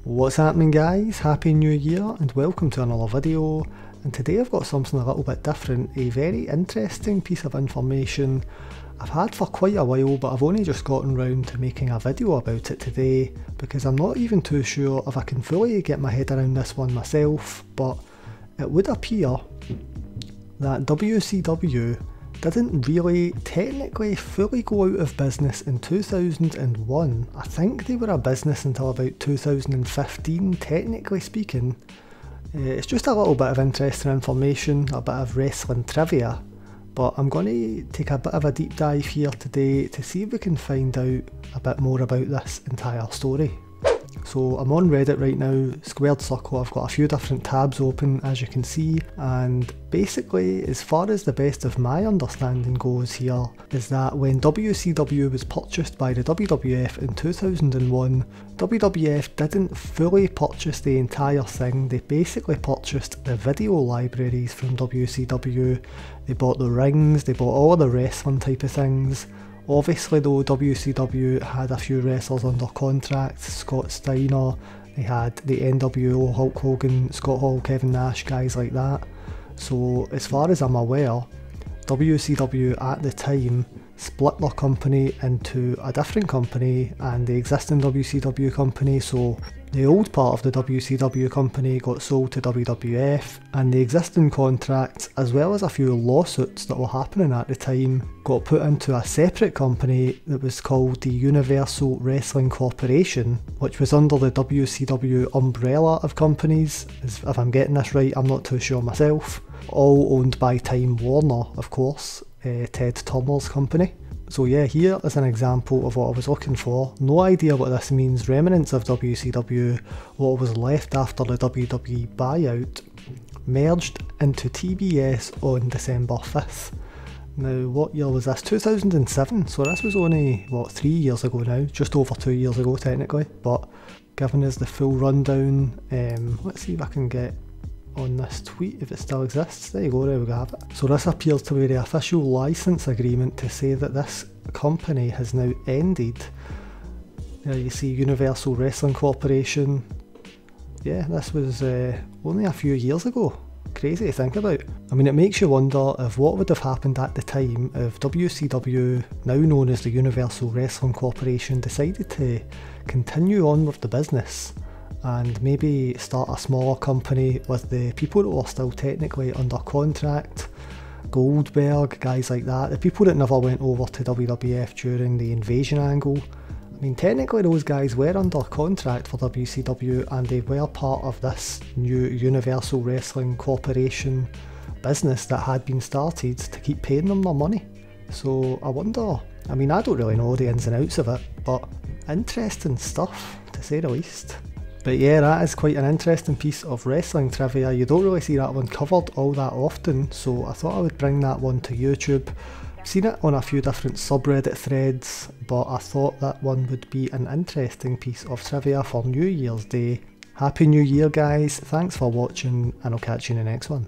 What's happening, guys? Happy New Year and welcome to another video. And today I've got something a little bit different, a very interesting piece of information I've had for quite a while, but I've only just gotten round to making a video about it today because I'm not even too sure if I can fully get my head around this one myself. But it would appear that WCW didn't really technically fully go out of business in 2001. I think they were a business until about 2015, technically speaking. It's just a little bit of interesting information, a bit of wrestling trivia, but I'm going to take a bit of a deep dive here today to see if we can find out a bit more about this entire story. So I'm on Reddit right now, squared circle. I've got a few different tabs open, as you can see, and basically, as far as the best of my understanding goes here, is that when WCW was purchased by the WWF in 2001, WWF didn't fully purchase the entire thing. They basically purchased the video libraries from WCW. They bought the rings, they bought all of the wrestling type of things. Obviously though, WCW had a few wrestlers under contract, Scott Steiner, they had the NWO, Hulk Hogan, Scott Hall, Kevin Nash, guys like that. So as far as I'm aware, WCW at the time split their company into a different company and the existing WCW company, so the old part of the WCW company got sold to WWF, and the existing contracts, as well as a few lawsuits that were happening at the time, got put into a separate company that was called the Universal Wrestling Corporation, which was under the WCW umbrella of companies. If I'm getting this right, I'm not too sure myself. All owned by Time Warner, of course, Ted Turner's company. So yeah, here is an example of what I was looking for. No idea what this means. Remnants of WCW, what was left after the WWE buyout, merged into TBS on December 5th. Now, what year was this? 2007, so this was only, what, 3 years ago now? Just over 2 years ago technically, but giving us the full rundown. Let's see if I can get on this tweet if it still exists. There you go, there we have it. So this appears to be the official license agreement to say that this company has now ended. There you see Universal Wrestling Corporation. Yeah, this was only a few years ago. Crazy to think about. I mean, it makes you wonder if what would have happened at the time if WCW, now known as the Universal Wrestling Corporation, decided to continue on with the business and maybe start a smaller company with the people that were still technically under contract, Goldberg, guys like that, the people that never went over to WWF during the invasion angle. I mean, technically those guys were under contract for WCW and they were part of this new Universal Wrestling Corporation business that had been started to keep paying them their money. So I wonder, I mean, I don't really know the ins and outs of it, but interesting stuff to say the least. But yeah, that is quite an interesting piece of wrestling trivia. You don't really see that one covered all that often, so I thought I would bring that one to YouTube. I've seen it on a few different subreddit threads, but I thought that one would be an interesting piece of trivia for New Year's Day. Happy New Year, guys. Thanks for watching, and I'll catch you in the next one.